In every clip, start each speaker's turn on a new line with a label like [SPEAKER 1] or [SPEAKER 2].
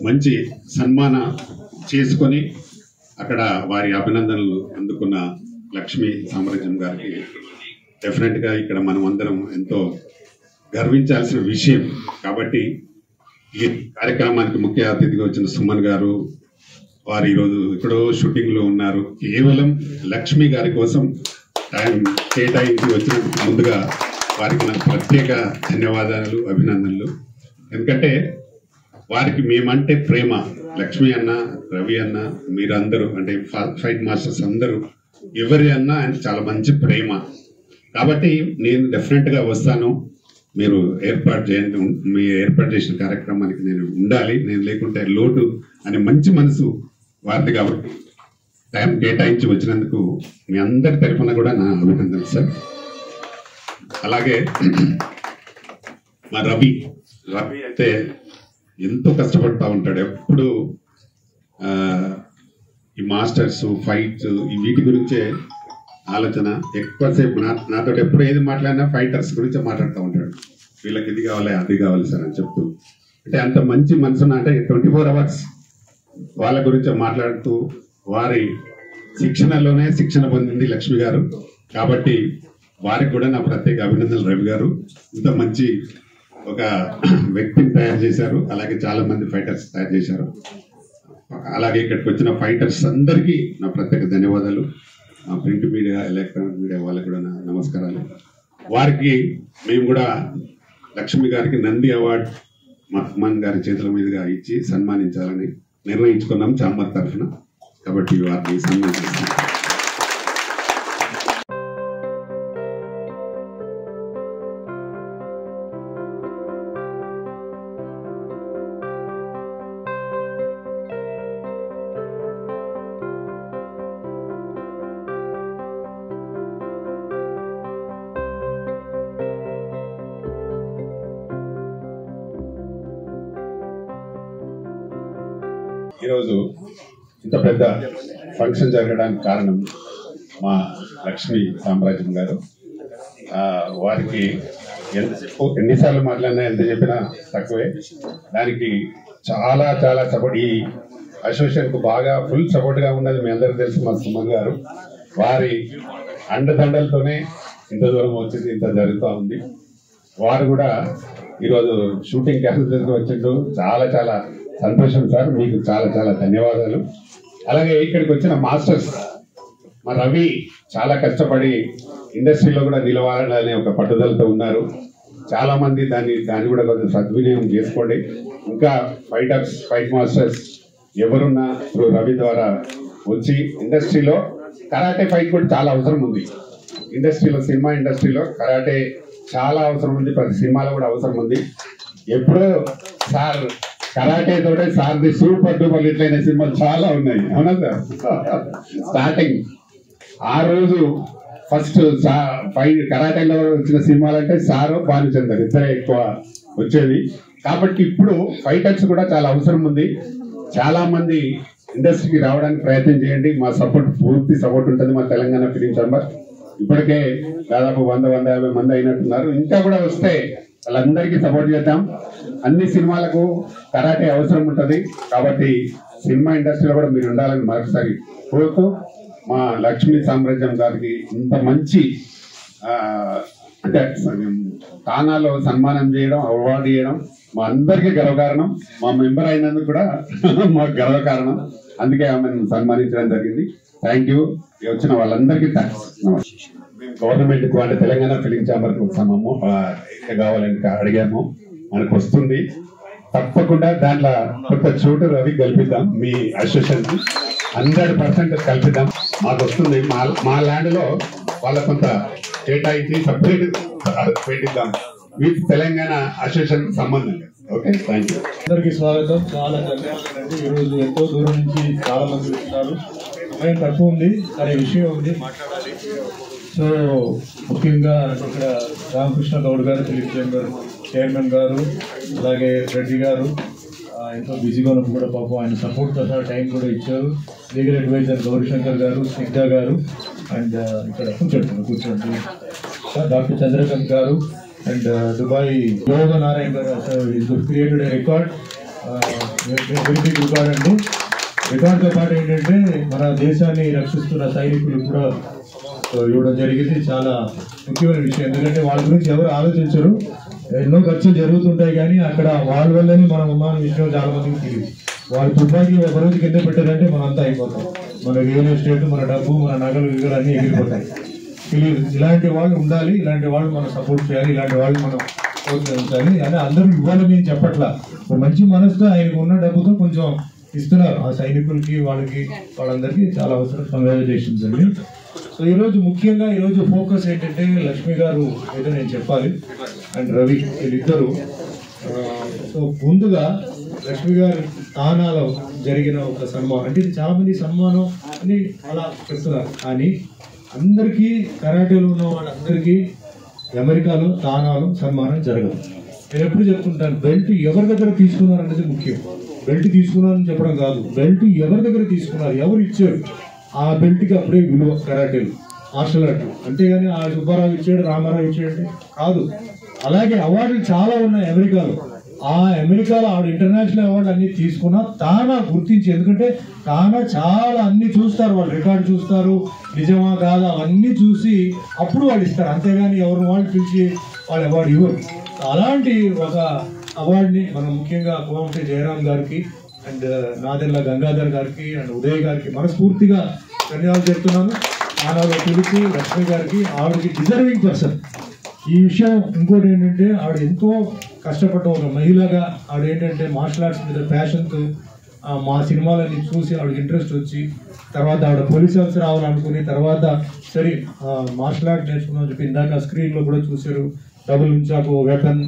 [SPEAKER 1] మంచి సన్మాన చేసుకొని అక్కడ వారి అభినందనలు అందుకున్న లక్ష్మీ సామ్రాజ్యం గారికి డెఫినెట్గా ఇక్కడ మనం అందరం ఎంతో గర్వించాల్సిన విషయం. కాబట్టి ఈ కార్యక్రమానికి ముఖ్య అతిథిగా వచ్చిన సుమన్ గారు వారు ఈరోజు ఎక్కడో షూటింగ్లో ఉన్నారు. కేవలం లక్ష్మి గారి కోసం టైం కేటాయించి వచ్చినందుకు ముందుగా వారికి నాకు ప్రత్యేక ధన్యవాదాలు, అభినందనలు. ఎందుకంటే వారికి మేమంటే ప్రేమ. లక్ష్మి అన్న, రవి అన్న, మీరందరూ అంటే ఫైట్ మాస్టర్స్ అందరూ ఎవరి అన్నా చాలా మంచి ప్రేమ. కాబట్టి నేను డెఫినెట్గా వస్తాను, మీరు ఏర్పాటు చేయండి, మీరు ఏర్పాటు చేసిన కార్యక్రమానికి నేను ఉండాలి, నేను లేకుంటే లోటు అనే మంచి మనసు వారిది. కాబట్టి టైం కేటాయించి వచ్చినందుకు మీ అందరి తరఫున కూడా నా అభినందనలు సార్. అలాగే మా రవి అయితే ఎంతో కష్టపడుతూ ఉంటాడు. ఎప్పుడు ఈ మాస్టర్స్, ఫైట్స్, ఈ వీటి గురించే ఆలోచన. ఎక్కువసేపు నాతో ఎప్పుడు ఏది మాట్లాడినా ఫైటర్స్ గురించి మాట్లాడుతూ ఉంటాడు. వీళ్ళకి ఇది కావాలి, అది కావాలి సార్ అని చెప్తూ, అంటే అంత మంచి మనసున, అంటే 24 hours వాళ్ళ గురించి మాట్లాడుతూ వారి శిక్షణలోనే శిక్షణ పొందింది లక్ష్మి గారు. కాబట్టి వారికి కూడా నా ప్రత్యేక అభినందనలు. రవి గారు ఇంత మంచి ఒక వ్యక్తిని తయారు చేశారు, అలాగే చాలా మంది ఫైటర్స్ తయారు చేశారు. అలాగే ఇక్కడికి వచ్చిన ఫైటర్స్ అందరికీ నా ప్రత్యేక ధన్యవాదాలు. ప్రింట్ మీడియా, ఎలక్ట్రానిక్ మీడియా వాళ్ళకి కూడా నా నమస్కారాలు. వారికి మేము కూడా లక్ష్మి గారికి నంది అవార్డు మహమ్మన్ గారి చేతుల మీదుగా ఇచ్చి సన్మానించాలని నిర్ణయించుకున్నాం చాంబర్ తరఫున. కాబట్టి వారిని సన్మానిస్తాం. ఈరోజు ఇంత పెద్ద ఫంక్షన్ జరగడానికి కారణం మా లక్ష్మీ సామ్రాజ్యం గారు. వారికి ఎన్నిసార్లు మాట్లాడినా, ఎంత చెప్పినా తక్కువే. దానికి చాలా చాలా సపోర్ట్, ఈ అసోసియేషన్కు బాగా ఫుల్ సపోర్ట్గా ఉన్నది మీ అందరికీ తెలుసు. మా సుమన్ గారు వారి అండదండలతోనే ఇంత దూరం వచ్చింది, ఇంత జరుగుతూ ఉంది. వారు కూడా ఈరోజు షూటింగ్ క్యాన్సిల్ వచ్చిండు. చాలా చాలా సంతోషం సార్, మీకు చాలా చాలా ధన్యవాదాలు. అలాగే ఇక్కడికి వచ్చిన మాస్టర్స్, మా రవి చాలా కష్టపడి ఇండస్ట్రీలో కూడా నిలవాలనే ఒక పట్టుదలతో ఉన్నారు. చాలా మంది దాన్ని కూడా కొంచెం సద్వినియోగం చేసుకోండి. ఇంకా ఫైటర్స్, ఫైట్ మాస్టర్స్ ఎవరున్నా ఇప్పుడు రవి ద్వారా వచ్చి ఇండస్ట్రీలో కరాటే ఫైట్ కూడా చాలా అవసరం ఉంది. ఇండస్ట్రీలో, సినిమా ఇండస్ట్రీలో కరాటే చాలా అవసరం ఉంది. ప్రతి సినిమాలో కూడా అవసరం ఉంది. ఎప్పుడో సార్ కరాటే తోటే సార్ది సూపర్ డూపర్ హిట్ అయిన సినిమాలు చాలా ఉన్నాయి, అవునా సార్? స్టార్టింగ్ ఆ రోజు ఫస్ట్ కరాటేలో వచ్చిన సినిమాలు అంటే సారు, భానుచందర్ ఇద్దరే ఎక్కువ వచ్చేది. కాబట్టి ఇప్పుడు ఫైటర్స్ కూడా చాలా అవసరం ఉంది. చాలా మంది ఇండస్ట్రీకి రావడానికి ప్రయత్నం చేయండి. మా సపోర్ట్, పూర్తి సపోర్ట్ ఉంటుంది మా తెలంగాణ ఫిలిం ఛాంబర్. ఇప్పటికే దాదాపు 100-150 మంది అయినట్టున్నారు. ఇంకా కూడా వస్తే వాళ్ళందరికీ సపోర్ట్ చేద్దాం. అన్ని సినిమాలకు కరాటే అవసరం ఉంటుంది. కాబట్టి సినిమా ఇండస్ట్రీలో కూడా మీరు ఉండాలని మరొకసారి కోరుతూ, మా లక్ష్మీ సామ్రాజ్యం గారికి ఇంత మంచి అంటే తానాలో సన్మానం చేయడం, అవార్డు చేయడం మా అందరికీ గర్వకారణం. మా మెంబర్ అయినందుకు కూడా మాకు గర్వకారణం. అందుకే ఆమెను సన్మానించడం జరిగింది. Thank you. వచ్చిన వాళ్ళందరికీ థ్యాంక్స్. గవర్నమెంట్కు, అంటే తెలంగాణ ఫిలిం ఛాంబర్కు కావాలని అడిగాము, మనకు వస్తుంది. తప్పకుండా దాంట్లో కొంత చోటు రవి కల్పిద్దాం. మీ అసోసియేషన్ 100% కల్పిద్దాం. మాకు వస్తుంది. మా ల్యాండ్ లో వాళ్ళ కొంత కేటాయించి సపరేట్ పెట్టిద్దాం విత్ తెలంగాణ అసోసియేషన్ సంబంధంగా. Okay, thank you.
[SPEAKER 2] అందరికీ స్వాగతం. చాలా ధన్యవాదాలు. ఈరోజు ఎంతో దూరం నుంచి చాలా మంది వచ్చినారు. సమయం తక్కువ ఉంది, అనే విషయం ఉంది, మాట్లాడాలి. సో ముఖ్యంగా ఇక్కడ రామకృష్ణ గౌడ్ గారు, ఫిలిం ఛాంబర్ చైర్మన్ గారు, అలాగే రెడ్డి గారు ఎంతో బిజీగా ఉన్నప్పుడు కూడా పాపం ఆయన సపోర్ట్తో సహా టైం కూడా ఇచ్చారు. లీగల్ అడ్వైజర్ గౌరీశంకర్ గారు, స్నిగ్ధ గారు, అండ్ ఇక్కడ కూర్చోండి డాక్టర్ చంద్రకాంత్ గారు, and Dubai Yoga Narayana garu. Created record very big record అండి. రికార్డుతో పాటు ఏంటంటే మన దేశాన్ని రక్షిస్తున్న సైనికులు కూడా ఇవ్వడం జరిగింది. చాలా ముఖ్యమైన విషయం, ఎందుకంటే వాళ్ళ గురించి ఎవరు ఆలోచించరు. ఎన్నో ఖర్చులు జరుగుతుంటాయి కానీ అక్కడ వాళ్ళ వల్లనే మనం ఉన్నామన్న విషయం చాలా మందికి తెలియదు. వాళ్ళు తుపాకీ ఒక రోజు కింద పెట్టారంటే మనం అంతా అయిపోతాం. మన రియల్ ఎస్టేట్, మన డబ్బు, మన నగలు విగలు అన్నీ ఎగిరిపోతాయి. తెలియదు. ఇలాంటి వాళ్ళు ఉండాలి, ఇలాంటి వాళ్ళు మనం సపోర్ట్ చేయాలి, ఇలాంటి వాళ్ళు మనం ప్రోత్సహించాలి అని అందరూ ఇవ్వాలని నేను చెప్పట్లా. ఒక మంచి మనసుతో ఆయనకు ఉన్న డబ్బుతో కొంచెం ఇస్తున్నారు ఆ సైనికులకి, వాళ్ళందరికీ చాలా అవసరం. కంగ్రాచులేషన్స్ అండి. సో ఈరోజు ముఖ్యంగా ఈరోజు ఫోకస్ ఏంటంటే లక్ష్మి గారు ఏదో నేను చెప్పాలి అండ్ రవి వీళ్ళిద్దరు. సో ముందుగా లక్ష్మి గారు తానాలో జరిగిన ఒక సన్మానం, అంటే ఇది చాలా మంది సన్మానం అని అలా చెప్తున్నారు, కానీ అందరికీ కరాటేలో ఉన్న వాళ్ళందరికీ అమెరికాలో తానాలు సన్మానం జరగదు. నేను ఎప్పుడు చెప్తుంటాను, బెల్ట్ ఎవరి దగ్గర తీసుకున్నారు అనేది ముఖ్యం. బెల్ట్ తీసుకున్నారని చెప్పడం కాదు, బెల్ట్ ఎవరి దగ్గర తీసుకున్నారు, ఎవరు ఇచ్చారు, ఆ బెల్ట్కి అప్పుడే విలువ కరాటేలు, మార్షల్ ఆర్ట్. అంతేగాని ఆ సుబ్బారావు ఇచ్చాడు, రామారావు ఇచ్చాడు కాదు. అలాగే అవార్డులు చాలా ఉన్నాయి అమెరికాలో. ఆ అమెరికాలో ఆవిడ ఇంటర్నేషనల్ అవార్డు అన్ని తీసుకున్నా తానా గుర్తించి, ఎందుకంటే తానా చాలా అన్ని చూస్తారు, వాళ్ళు రికార్డు చూస్తారు, నిజమా కాదా అవన్నీ చూసి అప్పుడు వాళ్ళు ఇస్తారు. అంతేగాని ఎవరిని వాళ్ళు పిలిచి వాళ్ళు అవార్డు ఇవ్వరు. అలాంటి ఒక అవార్డుని మనం ముఖ్యంగా కోమటి జయరాం గారికి అండ్ నాదెల్ల గంగాధర్ గారికి అండ్ ఉదయ్ గారికి మనస్ఫూర్తిగా ధన్యవాదాలు చెప్తున్నాను. తానాలో పిలిచి లక్ష్మి గారికి, ఆవిడకి డిజర్వింగ్ పర్సన్. ఈ విషయం ఇంకోటి ఏంటంటే ఆవిడ ఎంతో కష్టపడ్డ ఒక మహిళగా ఆవిడ ఏంటంటే మార్షల్ ఆర్ట్స్ మీద ప్యాషన్తో మా సినిమాలని చూసి ఆవిడకి ఇంట్రెస్ట్ వచ్చి తర్వాత ఆవిడ పోలీస్ ఆఫీసర్ రావాలనుకుని తర్వాత సరే మార్షల్ ఆర్ట్ నేర్చుకున్నామని చెప్పి ఇందాక స్క్రీన్లో కూడా చూశారు. డబుల్ ఉంచాకు వెపన్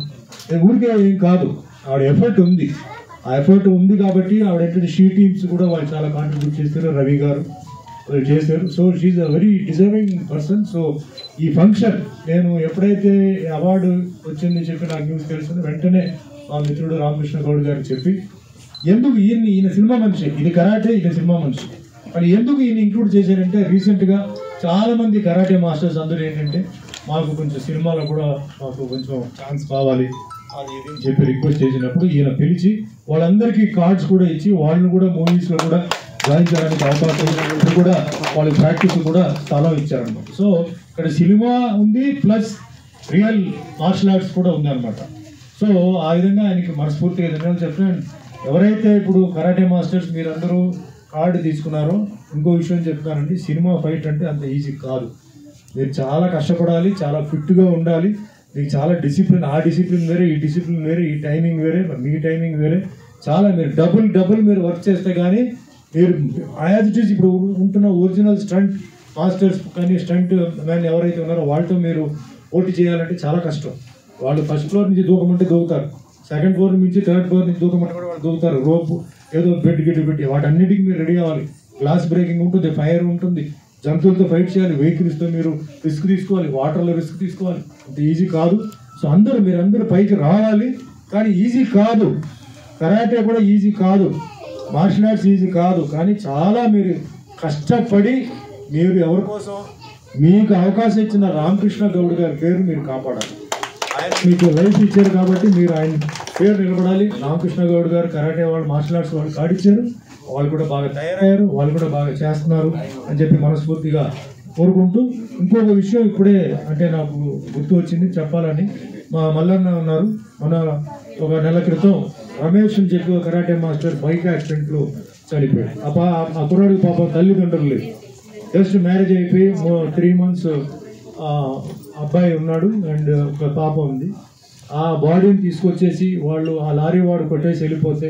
[SPEAKER 2] ఊరికే ఏం కాదు, ఆవిడ ఎఫర్ట్ ఉంది. ఆ ఎఫర్ట్ ఉంది కాబట్టి ఆవిడ ఏంటంటే షీ టీమ్స్ కూడా వాళ్ళు చాలా కాంట్రిబ్యూట్ చేస్తారు, రవి గారు చేశారు. So she a very deserving person. So ఈ ఫంక్షన్ నేను ఎప్పుడైతే అవార్డు వచ్చింది చెప్పి నాకు న్యూస్ తెలిసింది, వెంటనే మా మిత్రుడు రామకృష్ణ గౌడ్ గారికి చెప్పి, ఎందుకు ఈయన సినిమా మనిషి, ఇది కరాటే, ఈయన సినిమా మనిషి, కానీ ఎందుకు ఈయన ఇంక్లూడ్ చేశారంటే రీసెంట్గా చాలా మంది కరాటే మాస్టర్స్ అందరూ ఏంటంటే మాకు కొంచెం సినిమాలో కూడా మాకు కొంచెం ఛాన్స్ కావాలి అది ఇది అని చెప్పి రిక్వెస్ట్ చేసినప్పుడు ఈయన పిలిచి వాళ్ళందరికీ కార్డ్స్ కూడా ఇచ్చి వాళ్ళని కూడా మూవీస్లో కూడా జాయిన్ చేయడానికి అవకాశం కూడా వాళ్ళ ప్రాక్టీస్ కూడా స్థలం ఇచ్చారనమాట. సో ఇక్కడ సినిమా ఉంది ప్లస్ రియల్ మార్షల్ ఆర్ట్స్ కూడా ఉంది అనమాట. సో ఆ విధంగా ఆయనకి మనస్ఫూర్తిగా ధన్యవాదాలు చెప్తున్నాను. ఎవరైతే ఇప్పుడు కరాటే మాస్టర్స్ మీరందరూ కార్డు తీసుకున్నారో ఇంకో విషయం చెప్తానండి, సినిమా ఫైట్ అంటే అంత ఈజీ కాదు. మీరు చాలా కష్టపడాలి, చాలా ఫిట్గా ఉండాలి, మీకు చాలా డిసిప్లిన్, ఆ డిసిప్లిన్ వేరే, ఈ డిసిప్లిన్ వేరే, ఈ టైమింగ్ వేరే, మీ టైమింగ్ వేరే, చాలా మీరు డబుల్ మీరు వర్క్ చేస్తే కానీ మీరు యాజ్ ఇట్ ఈస్ ఇప్పుడు ఉంటున్న ఒరిజినల్ స్టంట్ మాస్టర్స్ కానీ స్టంట్ మ్యాన్ ఎవరైతే ఉన్నారో వాళ్ళతో మీరు పోటీ చేయాలంటే చాలా కష్టం. వాళ్ళు ఫస్ట్ ఫ్లోర్ నుంచి దూకమంటే దూకుతారు, సెకండ్ ఫ్లోర్ నుంచి థర్డ్ ఫ్లోర్ నుంచి దూకమంటే కూడా వాళ్ళు దూకుతారు. రోపు ఏదో బెడ్ గిడ్డు పెట్టి వాటన్నిటికీ మీరు రెడీ అవ్వాలి. గ్లాస్ బ్రేకింగ్ ఉంటుంది, ఫైర్ ఉంటుంది, జంతువులతో ఫైట్ చేయాలి, వెహికల్స్తో మీరు రిస్క్ తీసుకోవాలి, వాటర్లో రిస్క్ తీసుకోవాలి, అంత ఈజీ కాదు. సో మీరందరూ పైకి రావాలి, కానీ ఈజీ కాదు. కరాటే కూడా ఈజీ కాదు, మార్షల్ ఆర్ట్స్ ఈజీ కాదు, కానీ చాలా మీరు కష్టపడి మీరు ఎవరి కోసం మీకు అవకాశం ఇచ్చిన రామకృష్ణ గౌడ్ గారి పేరు మీరు కాపాడాలి. ఆయన మీకు లైఫ్ ఇచ్చారు కాబట్టి మీరు ఆయన పేరు నిలబడాలి. రామకృష్ణ గౌడ్ గారు కరాటే వాళ్ళు మార్షల్ ఆర్ట్స్ వాళ్ళు కాడిచ్చారు, వాళ్ళు కూడా బాగా తయారయ్యారు, వాళ్ళు కూడా బాగా చేస్తున్నారు అని చెప్పి మనస్ఫూర్తిగా కోరుకుంటూ, ఇంకొక విషయం ఇప్పుడే అంటే నాకు గుర్తు వచ్చింది చెప్పాలని. మా మల్లన్న ఉన్నారు, మన ఒక నెల క్రితం రమేష్ అని చెప్పి ఒక కరాటే మాస్టర్ బైక్ యాక్సిడెంట్లో చనిపోయాడు. ఆ కుర్రాడికి పాపం తల్లిదండ్రులు లేదు, జస్ట్ మ్యారేజ్ అయిపోయి 3 months అబ్బాయి ఉన్నాడు అండ్ ఒక పాప ఉంది. ఆ బాడీని తీసుకొచ్చేసి వాళ్ళు ఆ లారీ వాడు కొట్టేసి వెళ్ళిపోతే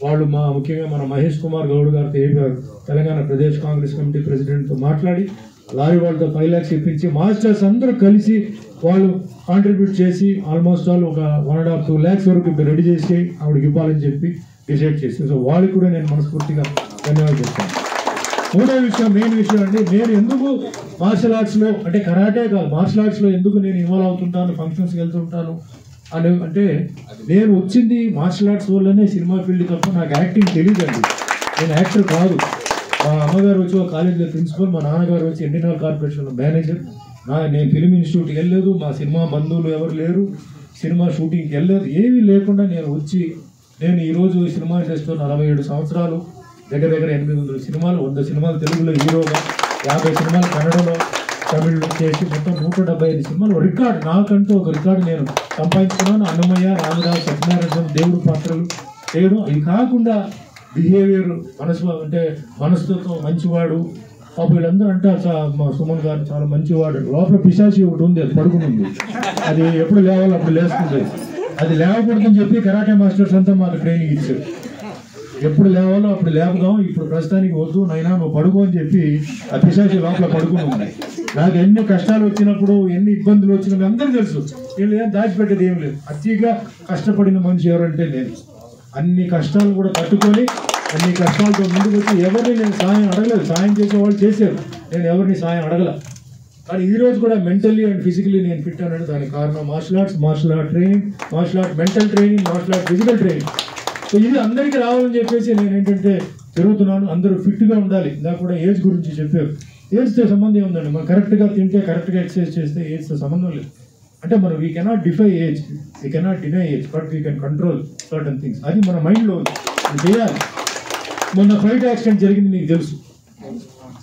[SPEAKER 2] వాళ్ళు ముఖ్యంగా మన మహేష్ కుమార్ గౌడ్ గారితో ఏపారు, తెలంగాణ ప్రదేశ్ కాంగ్రెస్ కమిటీ ప్రెసిడెంట్తో మాట్లాడి లారీ వాళ్ళతో 5 lakhs ఇప్పించి మాస్టర్స్ అందరూ కలిసి వాళ్ళు కాంట్రిబ్యూట్ చేసి ఆల్మోస్ట్ ఆల్ ఒక 1.5-2 lakhs వరకు రెడీ చేసి ఆవిడకి ఇవ్వాలని చెప్పి డిసైడ్ చేసి, సో వాళ్ళకి కూడా నేను మనస్ఫూర్తిగా ధన్యవాదాలు చెప్తాను. మూడో విషయం, మెయిన్ విషయం అండి, నేను ఎందుకు మార్షల్ ఆర్ట్స్లో అంటే కరాటే కాదు మార్షల్ ఆర్ట్స్లో ఎందుకు నేను ఇన్వాల్వ్ అవుతుంటాను, ఫంక్షన్స్కి వెళ్తుంటాను అని అంటే, నేను వచ్చింది మార్షల్ ఆర్ట్స్ వల్లనే సినిమా ఫీల్డ్ తప్ప నాకు యాక్టింగ్ తెలియదండి. నేను యాక్టర్ కాదు. మా అమ్మగారు వచ్చి ఒక కాలేజీలో ప్రిన్సిపల్, మా నాన్నగారు వచ్చి ఎన్టీఆర్ కార్పొరేషన్లో మేనేజర్. నేను ఫిలిం ఇన్స్టిట్యూట్కి వెళ్ళలేదు, మా సినిమా బంధువులు ఎవరు లేరు, సినిమా షూటింగ్కి వెళ్ళలేదు, ఏమీ లేకుండా నేను వచ్చి నేను ఈరోజు ఈ సినిమా ఇండస్ట్రీలో 47 సంవత్సరాలు, దగ్గర దగ్గర 800 సినిమాలు, 100 సినిమాలు తెలుగులో హీరోగా, 50 సినిమాలు కన్నడలో, తమిళ్లో చేసి మొత్తం 175 సినిమాలు రికార్డు, నాకంటూ ఒక రికార్డు నేను సంపాదించుకున్నాను. అన్నమయ్య, రామదాస్, సత్యనారాయణ, దేవుడు పాత్రలు చేయడం. ఇది కాకుండా బిహేవియర్, మనసుతో మంచివాడు. పాప వీళ్ళందరూ అంటారు మా సుమన్ గారు చాలా మంచివాడు, లోపల పిశాచి ఒకటి ఉంది, అది పడుకుని ఉంది, అది ఎప్పుడు లేవాలో అప్పుడు లేస్తుంది, అది లేవకూడదని చెప్పి కరాటే మాస్టర్స్ అంతా మాకు ట్రైనింగ్ ఇచ్చారు. ఎప్పుడు లేవాలో అప్పుడు లేపుదాం, ఇప్పుడు ప్రస్తుతానికి వద్దు నైనా నువ్వు పడుకో అని చెప్పి ఆ పిశాచి లోపల పడుకుని ఉంది. నాకు ఎన్ని కష్టాలు వచ్చినప్పుడు, ఎన్ని ఇబ్బందులు వచ్చినప్పుడు అందరూ తెలుసు. వీళ్ళు ఏం దాచిపెట్టేది ఏం లేదు. అతిగా కష్టపడిన మనిషి ఎవరంటే నేను. అన్ని కష్టాలు కూడా తట్టుకొని, అన్ని కష్టాలతో ముందుకు వచ్చి ఎవరిని నేను సాయం అడగలేదు. సాయం చేసే వాళ్ళు చేశారు, నేను ఎవరిని సాయం అడగల. కానీ ఈ రోజు కూడా మెంటల్లీ అండ్ ఫిజికల్లీ నేను ఫిట్ అన్నాడు. దానికి కారణం martial arts, martial art training, martial art mental training, martial art physical training. So ఇది అందరికీ రావాలని చెప్పేసి నేను ఏంటంటే తిరుగుతున్నాను. అందరూ ఫిట్గా ఉండాలి. నాకు కూడా ఏజ్ గురించి చెప్పారు. ఏజ్తో సంబంధం ఏముందండి, మనం కరెక్ట్గా తింటే, కరెక్ట్గా ఎక్సర్సైజ్ చేస్తే ఏజ్తో సంబంధం లేదు. అంటే మనం we cannot defy age, we cannot deny age, but we can control certain things. అది మన మైండ్లో చేయాలి. మొన్న ఫ్లైట్ యాక్సిడెంట్ జరిగింది, మీకు తెలుసు.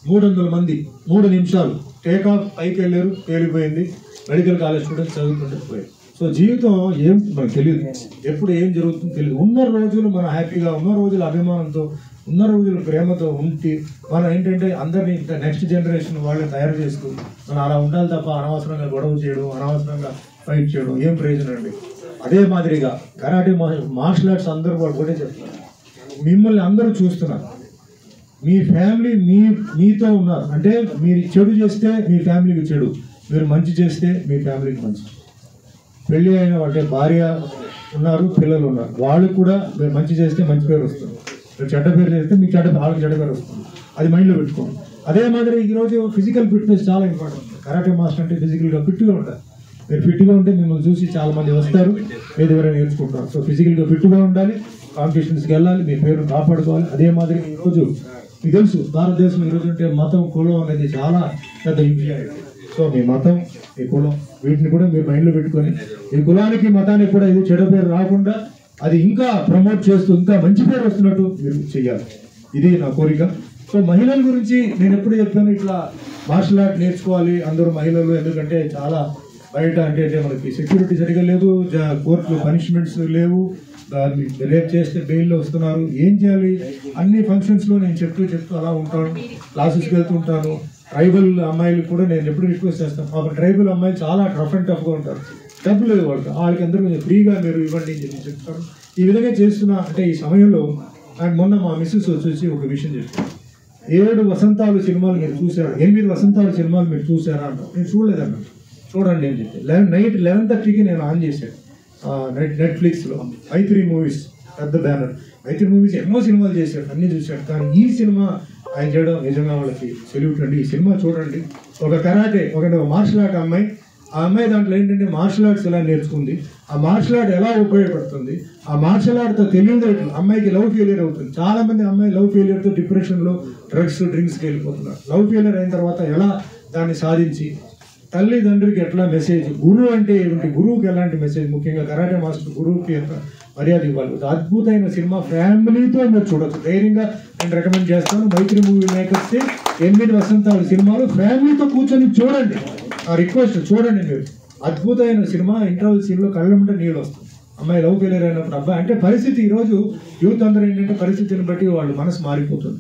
[SPEAKER 2] 300 మంది 3 నిమిషాలు టేక్ ఆఫ్, పైకి వెళ్ళారు, పేలిపోయింది. మెడికల్ కాలేజ్ స్టూడెంట్స్ చదువుకుంటూ పోయారు. సో జీవితం ఏం మనకు తెలియదు, ఎప్పుడు ఏం జరుగుతుందో తెలియదు. ఉన్న రోజులు మనం హ్యాపీగా, ఉన్న రోజులు అభిమానంతో, ఉన్న రోజులు ప్రేమతో ఉంటే మనం ఏంటంటే అందరినీ ఇంకా నెక్స్ట్ జనరేషన్ వాళ్ళని తయారు చేస్తూ మనం అలా ఉండాలి తప్ప అనవసరంగా గొడవ చేయడం, అనవసరంగా ఫైట్ చేయడం ఏం ప్రయోజనం అండి. అదే మాదిరిగా కరాటే మార్షల్ ఆర్ట్స్ అందరూ వాళ్ళు కూడా చెప్తున్నారు, మిమ్మల్ని అందరూ చూస్తున్నారు. మీ ఫ్యామిలీ మీతో ఉన్నారు. అంటే మీరు చెడు చేస్తే మీ ఫ్యామిలీకి చెడు, మీరు మంచి చేస్తే మీ ఫ్యామిలీకి మంచి. పెళ్ళి అయిన అంటే భార్య ఉన్నారు, పిల్లలు ఉన్నారు, వాళ్ళు కూడా మీరు మంచి చేస్తే మంచి పేరు వస్తుంది, మీరు చెడ్డ పేరు చేస్తే మీకు వాళ్ళకి చెడ్డ పేరు వస్తుంది. అది మైండ్లో పెట్టుకోండి. అదే మాదిరి ఈరోజు ఫిజికల్ ఫిట్నెస్ చాలా ఇంపార్టెంట్. కరాటే మాస్టర్ అంటే ఫిజికల్గా ఫిట్గా ఉంటారు. మీరు ఫిట్గా ఉంటే మిమ్మల్ని చూసి చాలా మంది వస్తారు, మీ దగ్గర నేర్చుకుంటారు. సో ఫిజికల్గా ఫిట్గా ఉండాలి, కాంపిటీషన్స్కి వెళ్ళాలి, మీ పేరును కాపాడుకోవాలి. అదే మాదిరి ఈరోజు మీకు తెలుసు భారతదేశం ఈరోజు అంటే మతం, కులం అనేది చాలా పెద్ద ఇంపార్టెంట్. సో మీ మతం, మీ కులం, వీటిని కూడా మీరు మైండ్లో పెట్టుకొని ఈ కులానికి, మతానికి కూడా ఇది చెడు పేరు రాకుండా అది ఇంకా ప్రమోట్ చేస్తూ ఇంకా మంచి పేరు వస్తున్నట్టు మీరు చెయ్యాలి. ఇది నా కోరిక. సో మహిళల గురించి నేను ఎప్పుడు చెప్పాను, ఇట్లా మార్షల్ ఆర్ట్ నేర్చుకోవాలి అందరూ మహిళలు. ఎందుకంటే చాలా బయట అంటే మనకి సెక్యూరిటీ సరిగా లేదు, కోర్టులో పనిష్మెంట్స్ లేవు, రేప్ చేస్తే బెయిల్లో వస్తున్నారు. ఏం చేయాలి? అన్ని ఫంక్షన్స్లో నేను చెప్తూ అలా ఉంటాను, క్లాసెస్కి వెళ్తూ ఉంటాను. ట్రైబల్ అమ్మాయిలు కూడా నేను ఎప్పుడు రిక్వెస్ట్ చేస్తాను. పాప ట్రైబల్ అమ్మాయిలు చాలా రఫ్ అండ్ టఫ్గా ఉంటారు, డబ్బులు లేదు వాళ్ళకి అందరూ కొంచెం ఫ్రీగా మీరు ఇవ్వండి అని చెప్పి చెప్తాను. ఈ విధంగా చేస్తున్నా అంటే ఈ సమయంలో నాకు మొన్న మా మిస్సెస్ వచ్చేసి ఒక విషయం చెప్పాను. 7 వసంతాలు సినిమాలు మీరు చూసారా, 8 వసంతాలు సినిమాలు మీరు చూసారా అంటారు. నేను చూడలేదన్నా. చూడండి అని చెప్పి నైట్ 11:30కి నేను ఆన్ చేశాను నెట్ఫ్లిక్స్లో. i3 మూవీస్ పెద్ద బ్యానర్. i3 మూవీస్ ఎన్నో సినిమాలు చేశాడు, అన్నీ చూశాడు. కానీ ఈ సినిమా ఆయన చేయడం నిజంగా వాళ్ళకి సెల్యూట్ అండి. ఈ సినిమా చూడండి. ఒక కరాటే, ఒక మార్షల్ ఆర్ట్ అమ్మాయి, ఆ అమ్మాయి దాంట్లో ఏంటంటే మార్షల్ ఆర్ట్స్ ఎలా నేర్చుకుంది, ఆ మార్షల్ ఆర్ట్ ఎలా ఉపయోగపడుతుంది, ఆ మార్షల్ ఆర్ట్తో తెలియదు అమ్మాయికి లవ్ ఫెయిలియర్ అవుతుంది. చాలా మంది అమ్మాయి లవ్ ఫెయిలియర్తో డిప్రెషన్లో డ్రింక్స్కి వెళ్ళిపోతున్నారు. లవ్ ఫెయిలియర్ అయిన తర్వాత ఎలా దాన్ని సాధించి, తల్లిదండ్రులకి ఎట్లా మెసేజ్, గురువు అంటే ఏమిటి, గురువుకి ఎలాంటి మెసేజ్, ముఖ్యంగా కరాటే మాస్టర్ గురువుకి ఎంత మర్యాద ఇవ్వాలి. అద్భుతమైన సినిమా, ఫ్యామిలీతో మీరు చూడొచ్చు. ధైర్యంగా నేను రికమెండ్ చేస్తాను. మైత్రి మూవీ మేకర్స్ 8 వసంతాలు సినిమాలు ఫ్యామిలీతో కూర్చొని చూడండి. ఆ రిక్వెస్ట్ చూడండి మీరు. అద్భుతమైన సినిమా. ఇంటర్వల్ సీన్లో కళ్ళమంటే నీళ్ళు వస్తుంది. అమ్మాయి లవ్ ఫెయిలియర్ అయినప్పుడు అబ్బాయి అంటే పరిస్థితి, ఈరోజు యూత్ అందరూ ఏంటంటే పరిస్థితిని బట్టి వాళ్ళు మనసు మారిపోతుంది.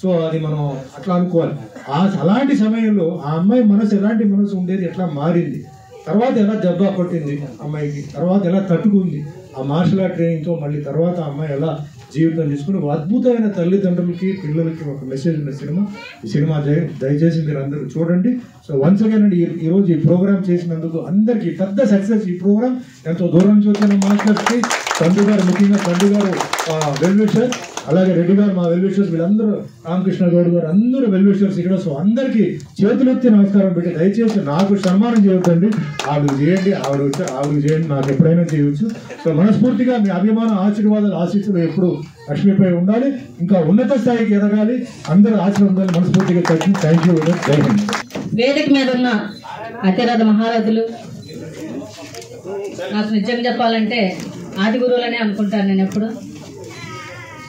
[SPEAKER 2] సో అది మనం అట్లా అనుకోవాలి. అలాంటి సమయంలో ఆ అమ్మాయి మనసు ఎలాంటి మనసు ఉండేది, ఎట్లా మారింది, తర్వాత ఎలా దెబ్బ కొట్టింది అమ్మాయికి, తర్వాత ఎలా తట్టుకుంది ఆ మార్షల్ ఆర్ట్ ట్రైనింగ్తో, మళ్ళీ తర్వాత అమ్మాయి ఎలా జీవితం చేసుకుని ఒక అద్భుతమైన తల్లిదండ్రులకి, పిల్లలకి ఒక మెసేజ్ ఉన్న సినిమా. ఈ సినిమా దయచేసి మీరు అందరూ చూడండి. సో వన్స్ అగైన్ అండి, ఈరోజు ఈ ప్రోగ్రామ్ చేసినందుకు అందరికీ పెద్ద సక్సెస్. ఈ ప్రోగ్రామ్ ఎంతో దూరం నుంచి వచ్చిన మాస్టర్స్కి, తండ్రి గారు, ముఖ్యంగా తండ్రి గారు వెల్ విషర్, అలాగే రెడ్డి గారు మా వెల్ విషర్స్, వీళ్ళందరూ రామకృష్ణ గౌడ్ గారు అందరూ వెల్ విషర్స్ ఇక్కడ. సో అందరికీ చేతులెత్తి నమస్కారం పెట్టి దయచేసి నాకు సన్మానం చేయొద్దండి. ఆవిడకి చేయండి, ఆవిడకి చేయండి, నాకు ఎప్పుడైనా చేయవచ్చు. సో మనస్ఫూర్తిగా మీ అభిమానం, ఆశీర్వాదాలు, ఆశీస్సులు ఎప్పుడు లక్ష్మిపై ఉండాలి. ఇంకా ఉన్నత స్థాయికి ఎదగాలి, అందరూ ఆశీర్వాదాలు మనస్ఫూర్తిగా థ్యాంక్ యూ. జై హింద్.
[SPEAKER 3] వేదిక మీద ఉన్న అతిరథ మహారథులు, నాకు నిజంగా చెప్పాలంటే ఆది గురువులనే అనుకుంటాను నేను ఎప్పుడు.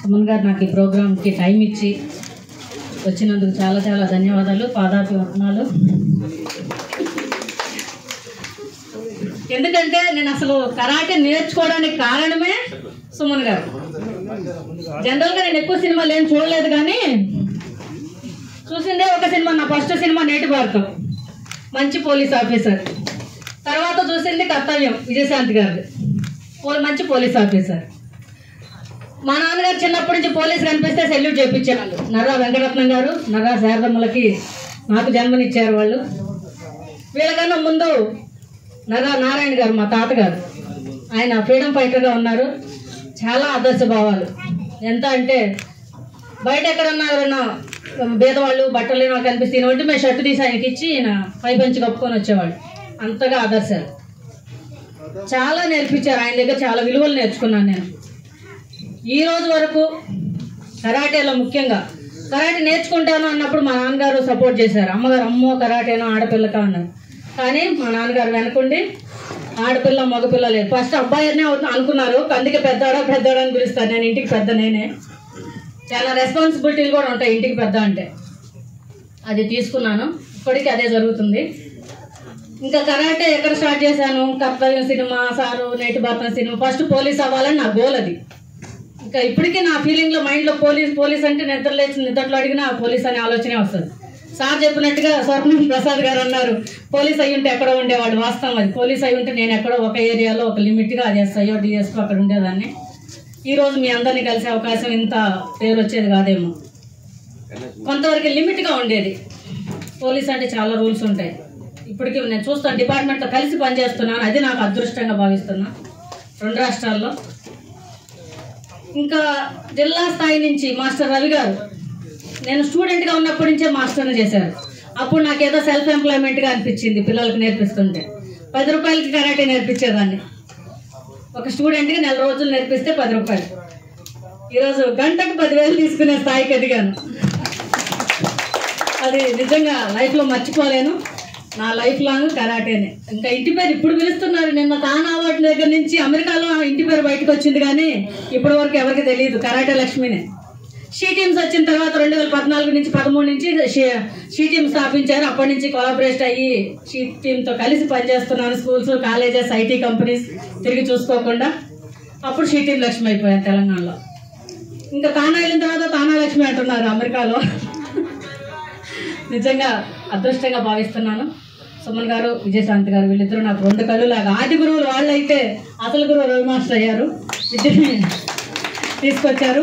[SPEAKER 3] సుమన్ గారు నాకు ఈ ప్రోగ్రామ్కి టైం ఇచ్చి వచ్చినందుకు చాలా చాలా ధన్యవాదాలు, పాదాభివందనాలు. ఎందుకంటే నేను అసలు కరాటే నేర్చుకోవడానికి కారణమే సుమన్ గారు. జనరల్గా నేను ఎక్కువ సినిమాలు ఏం చూడలేదు, కానీ చూసిందే ఒక సినిమా, నా ఫస్ట్ సినిమా నేటి భారతం, మంచి పోలీస్ ఆఫీసర్. తర్వాత చూసింది కర్తవ్యం, విజయశాంతి గారు, మంచి పోలీస్ ఆఫీసర్. మా నాన్నగారు చిన్నప్పటి నుంచి పోలీసు కనిపిస్తే సెల్యూట్ చేయించేవాళ్ళు. నర్రా వెంకటరత్నం గారు, నర్రా శారదమ్మలకి నాకు జన్మనిచ్చారు వాళ్ళు. వీళ్ళకన్నా ముందు నర్రా నారాయణ గారు, మా తాతగారు, ఆయన ఫ్రీడమ్ ఫైటర్గా ఉన్నారు. చాలా ఆదర్శ భావాలు. ఎంత అంటే బయట ఎక్కడన్నా ఎవరన్నా పేదవాళ్ళు బట్టలు లేని వాళ్ళు కనిపిస్తే ఈయన మేము షర్టు తీసి ఆయనకి ఇచ్చి ఈయన పై పంచి కప్పుకొని వచ్చేవాళ్ళు. అంతగా ఆదర్శాలు చాలా నేర్పించారు. ఆయన దగ్గర చాలా విలువలు నేర్చుకున్నాను నేను. ఈ రోజు వరకు కరాటేలో ముఖ్యంగా కరాటే నేర్చుకుంటాను అన్నప్పుడు మా నాన్నగారు సపోర్ట్ చేశారు. అమ్మగారు అమ్మో కరాటేనో ఆడపిల్లకా అన్నారు. కానీ మా నాన్నగారు వెనకుండి ఆడపిల్ల మగపిల్ల లేదు, ఫస్ట్ అబ్బాయినే అనుకున్నారు. అందుకే పెద్దవాడా అని పిలుస్తారు. నేను ఇంటికి పెద్ద, నేనే. చాలా రెస్పాన్సిబిలిటీలు కూడా ఉంటాయి ఇంటికి పెద్ద అంటే. అది తీసుకున్నాను, ఇప్పటికీ అదే జరుగుతుంది. ఇంకా కరాటే ఎక్కడ స్టార్ట్ చేశాను, కర్తవ్యం సినిమా, సారు, నేటి భారతం సినిమా, ఫస్ట్ పోలీస్ అవ్వాలని నా గోల్ అది. ఇంకా ఇప్పటికీ నా ఫీలింగ్లో మైండ్లో పోలీస్ అంటే నిద్రలో అడిగినా పోలీస్ అనే ఆలోచనే వస్తుంది. సార్ చెప్పినట్టుగా స్వర్ణం ప్రసాద్ గారు అన్నారు, పోలీస్ అయ్యి ఉంటే ఎక్కడో ఉండేవాడు. వాస్తవం అది. పోలీస్ అయ్యి ఉంటే నేను ఎక్కడో ఒక ఏరియాలో ఒక లిమిట్గా అది ఎస్ఐయో డిఎస్కో అక్కడ ఉండేదాన్ని. ఈరోజు మీ అందరినీ కలిసే అవకాశం ఇంత పేరు వచ్చేది కాదేమో. కొంతవరకు లిమిట్గా ఉండేది. పోలీస్ అంటే చాలా రూల్స్ ఉంటాయి. ఇప్పటికీ నేను చూస్తాను, డిపార్ట్మెంట్తో కలిసి పనిచేస్తున్నాను. అది నాకు అదృష్టంగా భావిస్తున్నా 2 రాష్ట్రాల్లో. ఇంకా జిల్లా స్థాయి నుంచి మాస్టర్ రవి గారు, నేను స్టూడెంట్గా ఉన్నప్పటి నుంచే మాస్టర్ని చేశారు. అప్పుడు నాకేదో సెల్ఫ్ ఎంప్లాయ్మెంట్గా అనిపించింది. పిల్లలకు నేర్పిస్తుంటే 10 రూపాయలకి కరాటే నేర్పించేదాన్ని. ఒక స్టూడెంట్కి 4 రోజులు నేర్పిస్తే 10 రూపాయలు. ఈరోజు గంటకు 10,000 తీసుకునే స్థాయికి ఎదిగాను. అది నిజంగా లైఫ్లో మర్చిపోలేను. నా లైఫ్ లాంగ్ కరాటేనే. ఇంకా ఇంటి పేరు ఇప్పుడు పిలుస్తున్నారు. నిన్న తానా అవార్డు దగ్గర నుంచి అమెరికాలో ఇంటి పేరు బయటకు వచ్చింది, కానీ ఇప్పటి వరకు ఎవరికి తెలియదు. కరాటే లక్ష్మినే. షీ టీమ్స్ వచ్చిన తర్వాత 2014 నుంచి 13 నుంచి షీ టీమ్ స్థాపించారు. అప్పటి నుంచి కొలాబరేట్ అయ్యి షీ టీమ్తో కలిసి పనిచేస్తున్నాను. స్కూల్స్, కాలేజెస్, ఐటీ కంపెనీస్ తిరిగి చూసుకోకుండా. అప్పుడు షీ టీమ్ లక్ష్మి అయిపోయాను తెలంగాణలో. ఇంకా తానా వెళ్ళిన తర్వాత తానా లక్ష్మి అంటున్నారు అమెరికాలో. నిజంగా అదృష్టంగా భావిస్తున్నాను. సుమన్ గారు, విజయశాంతి గారు, వీళ్ళిద్దరూ నాకు 2 కళ్ళు లాగా. ఆది గురువులు వాళ్ళైతే అసలు గురువు రవి మాస్టర్ అయ్యారు, విద్యని తీసుకొచ్చారు.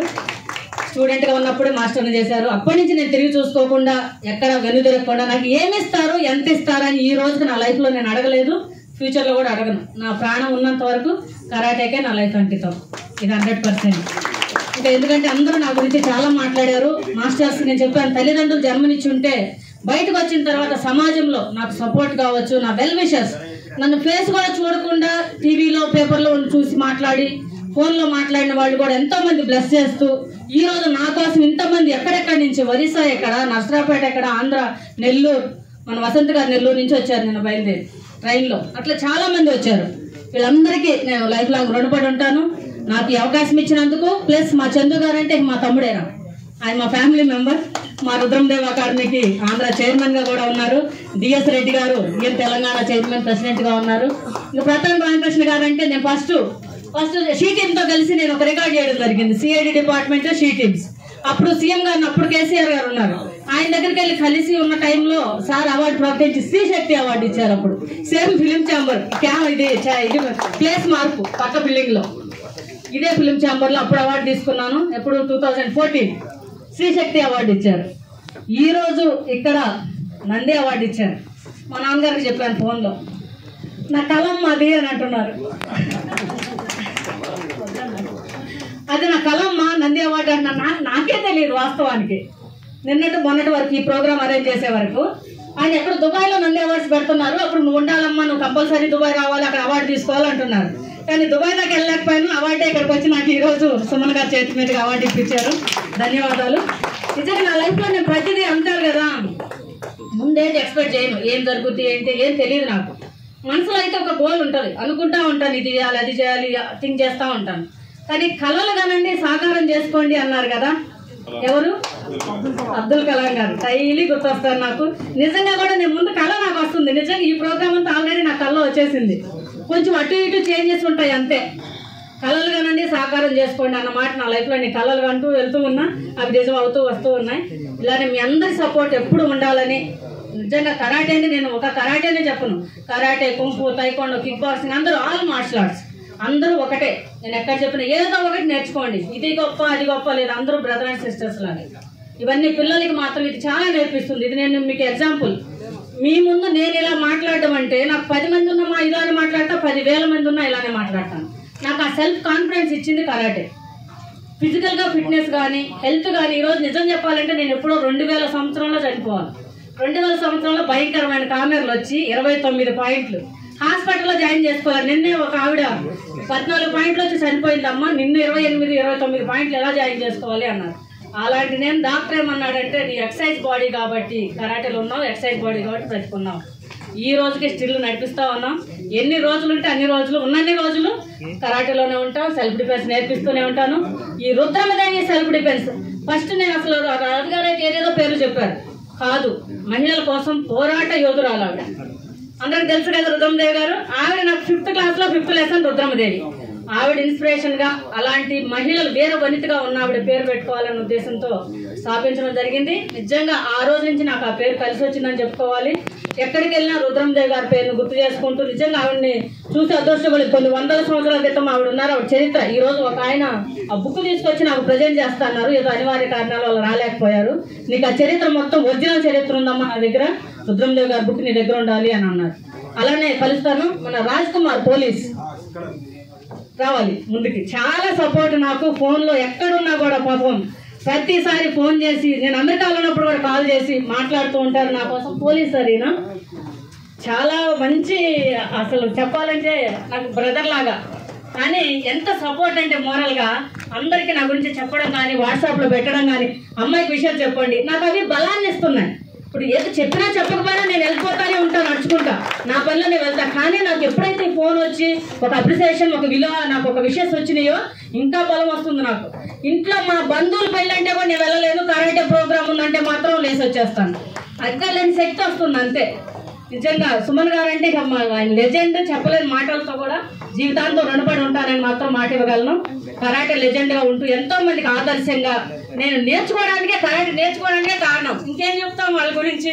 [SPEAKER 3] స్టూడెంట్గా ఉన్నప్పుడే మాస్టర్ని చేశారు. అప్పటి నుంచి నేను తిరిగి చూసుకోకుండా, ఎక్కడ వెనుదిరగకుండా, నాకు ఏమి ఇస్తారు, ఎంత ఇస్తారు అని ఈ రోజుకి నా లైఫ్లో నేను అడగలేదు, ఫ్యూచర్లో కూడా అడగను. నా ప్రాణం ఉన్నంత వరకు కరాటేకే నా లైఫ్ అంకితం. ఇది 100%. ఇంకా ఎందుకంటే అందరూ నా గురించి చాలా మాట్లాడారు. మాస్టర్స్ నేను చెప్పాను, తల్లిదండ్రులు జన్మనిచ్చి ఉంటే బయటకు వచ్చిన తర్వాత సమాజంలో నాకు సపోర్ట్ కావచ్చు, నా వెల్ విషర్స్, నన్ను ఫేస్ కూడా చూడకుండా టీవీలో, పేపర్లో చూసి మాట్లాడి, ఫోన్లో మాట్లాడిన వాళ్ళు కూడా ఎంతోమంది బ్లెస్ చేస్తూ, ఈరోజు నా కోసం ఇంతమంది ఎక్కడెక్కడి నుంచి, ఒరిస్సా ఎక్కడ, నర్సరాపేట ఎక్కడ, ఆంధ్ర, నెల్లూరు, మన వసంత్ గారు నెల్లూరు నుంచి వచ్చారు నిన్న బయలుదేరి ట్రైన్లో. అట్లా చాలామంది వచ్చారు. వీళ్ళందరికీ నేను లైఫ్ లాంగ్ రుణపడి ఉంటాను. నాకు ఈ అవకాశం ఇచ్చినందుకు. ప్లస్ మా చందు గారు అంటే మా తమ్ముడేనా, ఆయన మా ఫ్యామిలీ మెంబర్. మా రుద్రందేవ్ అకాడమీకి ఆంధ్ర చైర్మన్గా కూడా ఉన్నారు. డిఎస్ రెడ్డి గారు ఈయన తెలంగాణ చైర్మన్, ప్రెసిడెంట్గా ఉన్నారు. ఇంకా ప్రతాప్ రామకృష్ణ గారు అంటే నేను ఫస్ట్ షీ టీమ్తో కలిసి నేను ఒక రికార్డ్ చేయడం జరిగింది. CID department she teams. అప్పుడు సీఎం గారిని, అప్పుడు కేసీఆర్ గారు ఉన్నారు, ఆయన దగ్గరికి వెళ్ళి కలిసి ఉన్న టైంలో సార్ అవార్డు ప్రకటించి స్త్రీ శక్తి అవార్డు ఇచ్చారు. అప్పుడు సేమ్ ఫిలిం ఛాంబర్ ఇది ప్లేస్ మార్పు పక్క బిల్డింగ్లో, ఇదే ఫిలిం ఛాంబర్లో అప్పుడు అవార్డు తీసుకున్నాను. ఎప్పుడు 2014 శ్రీశక్తి అవార్డు ఇచ్చారు. ఈరోజు ఇక్కడ నంది అవార్డు ఇచ్చారు. మా నాన్నగారికి చెప్పాను ఫోన్లో, నా కలం అది అని అంటున్నారు. అది నా కలమ్మా, నంది అవార్డు అంటున్నా. నాకే తెలియదు వాస్తవానికి. మొన్నటి వరకు ఈ ప్రోగ్రామ్ అరేంజ్ చేసే వరకు ఆయన ఎక్కడ దుబాయ్లో నంది అవార్డ్స్ పెడుతున్నారు. అప్పుడు నువ్వు ఉండాలమ్మా, నువ్వు కంపల్సరీ దుబాయ్ రావాలి, అక్కడ అవార్డు తీసుకోవాలంటున్నారు. కానీ దుబాయ్ దాకా వెళ్ళలేకపోయాను. అవార్డే ఇక్కడికి వచ్చి నాకు ఈరోజు సుమన్ గారి చేతి మీదకి అవార్డు ఇప్పించారు. ధన్యవాదాలు. నిజంగా నా లైఫ్లో నేను ప్రతిదీ అంటారు కదా, ముందేది ఎక్స్పెక్ట్ చేయను. ఏం జరుగుతుంది ఏంటి ఏం తెలియదు నాకు. మనసులో అయితే ఒక గోల్ ఉంటుంది, అనుకుంటా ఉంటాను ఇది చేయాలి అది చేయాలి థింక్ చేస్తూ ఉంటాను. కానీ కళలు కానండి సాకారం చేసుకోండి అన్నారు కదా, ఎవరు? అబ్దుల్ కలాం గారు. డైలీ గుర్తొస్తారు నాకు. నిజంగా కూడా నేను ముందు కళ నాకు వస్తుంది, నిజంగా ఈ ప్రోగ్రామ్ అంతా ఆల్రెడీ నా కళ వచ్చేసింది. కొంచెం అటు ఇటు చేంజెస్ ఉంటాయి అంతే. కళలు కానండి సాకారం చేసుకోండి అన్న మాట నా లైఫ్లో నేను కళలు అంటూ వెళ్తూ ఉన్నా, అవి నిజం అవుతూ వస్తూ ఉన్నాయి. ఇలానే మీ అందరి సపోర్ట్ ఎప్పుడు ఉండాలని. నిజంగా కరాటేని నేను ఒక కరాటేనే చెప్పను, కరాటే, కుంఫు, తైకోండో, కిక్ బాక్సింగ్ అందరూ ఆల్ మార్షల్ ఆర్ట్స్ అందరూ ఒకటే. నేను ఎక్కడ చెప్పిన ఏదో ఒకటి నేర్చుకోండి, ఇది గొప్ప అది గొప్ప లేదు, అందరూ బ్రదర్ అండ్ సిస్టర్స్ లాగా. ఇవన్నీ పిల్లలకి మాత్రం ఇది చాలా నేర్పిస్తుంది. ఇది నేను మీకు ఎగ్జాంపుల్, మీ ముందు నేను ఇలా మాట్లాడడం అంటే నాకు 10 మంది ఉన్నా ఇలానే మాట్లాడతా, 10,000 మంది ఉన్నా ఇలానే మాట్లాడతాను. నాకు ఆ సెల్ఫ్ కాన్ఫిడెన్స్ ఇచ్చింది కరాటే. ఫిజికల్గా ఫిట్నెస్ కానీ హెల్త్ కానీ ఈరోజు నిజం చెప్పాలంటే నేను ఎప్పుడో 2000 సంవత్సరంలో చనిపోవాలి. 2000 సంవత్సరంలో భయంకరమైన కామెర్లు వచ్చి 29 పాయింట్లు హాస్పిటల్లో జాయిన్ చేసుకోవాలి. నిన్నే ఒక ఆవిడ 14 పాయింట్లు వచ్చి చనిపోయిందమ్మా, నిన్ను 28, 29 పాయింట్లు ఎలా జాయిన్ చేసుకోవాలి అన్నారు. అలాంటి నేను డాక్టర్ ఏమన్నాడంటే నీ ఎక్సర్సైజ్ బాడీ కాబట్టి కరాటేలో ఉన్నావు, ఎక్సర్సైజ్ బాడీ కాబట్టి బ్రతుకున్నావు. ఈ రోజుకి స్టిల్ నడిపిస్తా ఉన్నాం. ఎన్ని రోజులు ఉంటే అన్ని రోజులు ఉన్నన్ని రోజులు కరాటేలోనే ఉంటాం, సెల్ఫ్ డిఫెన్స్ నేర్పిస్తూనే ఉంటాను. ఈ రుద్రమదేవి సెల్ఫ్ డిఫెన్స్ ఫస్ట్ నేను అసలు రాజుగారు అయితే ఏదేదో పేర్లు చెప్పారు కాదు, మహిళల కోసం పోరాట యోధురాలు ఆవిడ. అందరికి తెలుసు కదా రుద్రమదేవి గారు. ఆవిడ నాకు 5th క్లాస్లో 5th లెసన్ రుద్రమదేవి. ఆవిడ ఇన్స్పిరేషన్ గా అలాంటి మహిళలు వీర వనితగా ఉన్న ఆవిడ పేరు పెట్టుకోవాలన్న ఉద్దేశంతో స్థాపించడం జరిగింది. నిజంగా ఆ రోజు నుంచి నాకు ఆ పేరు కలిసి వచ్చిందని చెప్పుకోవాలి. ఎక్కడికి వెళ్ళినా రుద్రమదేవి గారి పేరును గుర్తు చేసుకుంటూ నిజంగా ఆవిడని చూసి అదృష్టపడి కొన్ని 100 సంవత్సరాల క్రితం ఆవిడ ఉన్నారు. ఆవిడ చరిత్ర ఈ రోజు ఒక ఆయన ఆ బుక్ తీసుకొచ్చి నాకు ప్రజెంట్ చేస్తున్నారు. ఏదో అనివార్య కారణాల వల్ల రాలేకపోయారు. నీకు ఆ చరిత్ర మొత్తం ఒరిజినల్ చరిత్ర ఉందమ్మా నా దగ్గర, రుద్రమదేవి గారి బుక్ నీ దగ్గర ఉండాలి అని అన్నారు. అలానే కలుస్తాను. మన రాజ్ కుమార్ పోలీస్ రావాలి ముందుకి, చాలా సపోర్ట్ నాకు. ఫోన్లో ఎక్కడున్నా కూడా పాపం ప్రతిసారి ఫోన్ చేసి, నేను అమెరికాలో ఉన్నప్పుడు కూడా కాల్ చేసి మాట్లాడుతూ ఉంటారు నా కోసం. పోలీస్ సరేనా చాలా మంచి, అసలు చెప్పాలంటే నాకు బ్రదర్ లాగా. కానీ ఎంత సపోర్ట్ అంటే మోరల్గా అందరికీ నా గురించి చెప్పడం కానీ వాట్సాప్లో పెట్టడం కానీ, అమ్మాయికి విషయాలు చెప్పండి, నాకు అవి బలాన్ని ఇస్తున్నాయి. ఇప్పుడు ఏదో చెప్పినా చెప్పకపోయినా నేను వెళ్ళిపోతానే ఉంటాను, నడుచుకుంటా నా పనిలో నేను వెళ్తాను. కానీ నాకు ఎప్పుడైతే ఫోన్ వచ్చి ఒక అప్రిసియేషన్, ఒక విలువ, నాకు ఒక విషయం వచ్చినాయో ఇంకా బలం వస్తుంది నాకు. ఇంట్లో మా బంధువులు పెళ్ళంటే కూడా నేను వెళ్ళలేను, కరాటే ప్రోగ్రామ్ ఉందంటే మాత్రం లేసి వచ్చేస్తాను. అక్కర్లేని శక్తి వస్తుంది అంతే. నిజంగా సుమన్ గారు అంటే ఇక ఆయన లెజెండ్, చెప్పలేని మాటలతో కూడా జీవితాంతో రుణపడి ఉంటానని మాత్రం మాట ఇవ్వగలను. కరాటే లెజెండ్గా ఉంటూ ఎంతో మందికి ఆదర్శంగా, నేను కరాటే నేర్చుకోవడానికే కారణం. ఇంకేం చెప్తాం వాళ్ళ గురించి,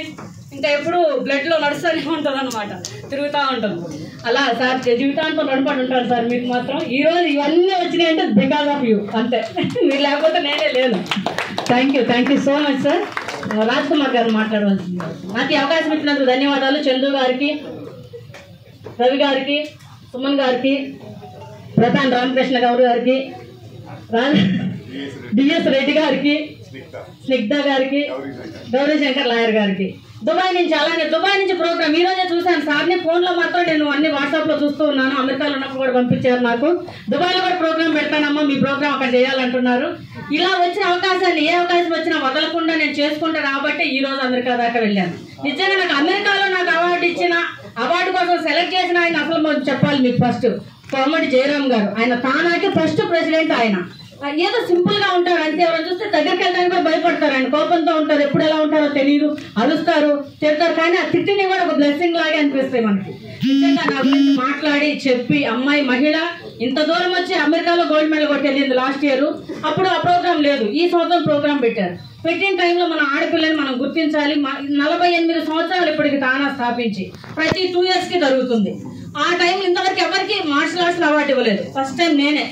[SPEAKER 3] ఇంకా ఎప్పుడు బ్లడ్లో నడుస్తూనే ఉంటుంది అనమాట, తిరుగుతూ ఉంటుంది. అలా సార్ జీవితాంతో రుణపడి ఉంటాను సార్ మీకు మాత్రం. ఈరోజు ఇవన్నీ వచ్చినాయంటే బికాస్ ఆఫ్ యూ అంతే, మీరు లేకపోతే నేనే లేను. Thank you so much sir. Raj Kumar గారు మాట్లాడవలసింది. నాకు ఈ అవకాశం ఇచ్చినందుకు ధన్యవాదాలు. చందు గారికి, రవి గారికి, సుమన్ గారికి, ప్రధాన్ రామకృష్ణ గౌడ్ గారికి, డిఎస్ రెడ్డి గారికి, స్నిగ్ధ గారికి, గౌరీ శంకర్ లాయర్ గారికి. దుబాయ్ నుంచి, అలానే దుబాయ్ నుంచి ప్రోగ్రామ్ ఈ రోజే చూశాను సార్ని. ఫోన్లో మాత్రం నేను అన్ని వాట్సాప్లో చూస్తూ ఉన్నాను. అమెరికాలో ఉన్నప్పుడు కూడా పంపించారు నాకు. దుబాయ్లో కూడా ప్రోగ్రామ్ పెడతానమ్మా, మీ ప్రోగ్రామ్ అక్కడ చేయాలంటున్నారు. ఇలా వచ్చిన అవకాశాన్ని ఏ అవకాశం వచ్చినా వదలకుండా నేను చేసుకుంటాను కాబట్టి ఈ రోజు అమెరికా దాకా వెళ్ళాను. నిజంగా నాకు అమెరికాలో నాకు అవార్డు ఇచ్చిన, అవార్డు కోసం సెలెక్ట్ చేసిన ఆయన అసలు చెప్పాలి మీకు ఫస్ట్ కోమటి జయరామ్ గారు. ఆయన తానాకి ఫస్ట్ ప్రెసిడెంట్. ఆయన ఏదో సింపుల్ గా ఉంటారు అంతే. ఎవరైనా చూస్తే దగ్గరికి వెళ్ళడానికి కూడా భయపడతారు. ఆయన కోపంతో ఉంటారు, ఎప్పుడు ఎలా ఉంటారో తెలియదు, అరుస్తారు, తిడతారు. కానీ ఆ తిట్టిని కూడా ఒక బ్లెస్సింగ్ లాగే అనిపిస్తాయి మనకి. నిజంగా నా గురించి మాట్లాడి చెప్పి, అమ్మాయి మహిళ ఇంత దూరం వచ్చి అమెరికాలో గోల్డ్ మెడల్ కొట్టి వెళ్ళింది లాస్ట్ ఇయర్. అప్పుడు ఆ ప్రోగ్రామ్ లేదు, ఈ సంవత్సరం ప్రోగ్రామ్ పెట్టారు. పెట్టిన టైంలో మన ఆడపిల్లని మనం గుర్తించాలి. 48 సంవత్సరాలు ఇప్పటికి తానా స్థాపించి ప్రతి 2 years కి జరుగుతుంది. ఆ టైంలో ఇంతవరకు ఎవరికి మార్షల్ ఆర్ట్స్ అవార్డు ఇవ్వలేదు, ఫస్ట్ టైం నేనే.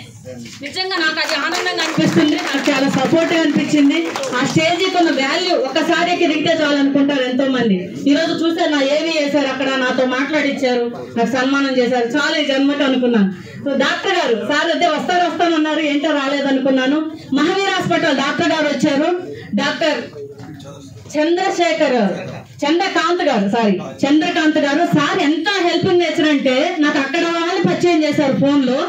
[SPEAKER 3] నిజంగా నాకు అది ఆనందంగా అనిపిస్తుంది, నాకు చాలా సపోర్టివ్ అనిపించింది. ఆ స్టేజ్కి ఉన్న వాల్యూ ఒకసారి దిగితే చాలనుకుంటారు ఎంతో మంది. ఈ రోజు చూస్తే నా ఏవి వేశారు, అక్కడ నాతో మాట్లాడిచ్చారు, నాకు సన్మానం చేశారు. చాలా ఈ జన్మకి అనుకున్నాను. సో డాక్టర్ గారు సార్ అయితే వస్తానన్నారు, ఏంటో రాలేదనుకున్నాను. మహావీర్ హాస్పిటల్ డాక్టర్ గారు వచ్చారు. డాక్టర్ చంద్రకాంత్ గారు సార్ ఎంత హెల్పింగ్ నేచర్ అంటే, నాకు అక్కడ వాళ్ళు పరిచయం చేశారు ఫోన్లో.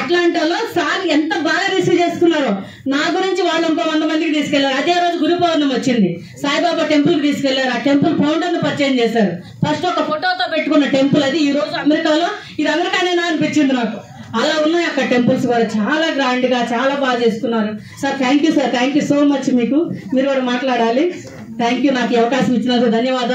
[SPEAKER 3] అట్లాంటి వాళ్ళు సార్ ఎంత బాగా రిసీవ్ చేసుకున్నారో. నా గురించి వాళ్ళు ఇంకో 100 మందికి తీసుకెళ్లారు. అదే రోజు గురు పౌర్ణమి వచ్చింది, సాయిబాబా టెంపుల్ కి తీసుకెళ్లారు. ఆ టెంపుల్ ఫౌండర్ ను పరిచయం చేశారు. ఫస్ట్ ఒక ఫోటోతో పెట్టుకున్న టెంపుల్ అది. ఈ రోజు అమెరికాలో ఇది అమెరికానేనా అనిపించింది నాకు. అలా ఉన్నాయి అక్కడ టెంపుల్స్ కూడా. చాలా గ్రాండ్ గా చాలా బాగా చేసుకున్నారు. Sir thank you sir, thank you so much. మీరు కూడా మాట్లాడాలి. థ్యాంక్ యూ, నాకు ఈ అవకాశం ఇచ్చినందుకు ధన్యవాదాలు.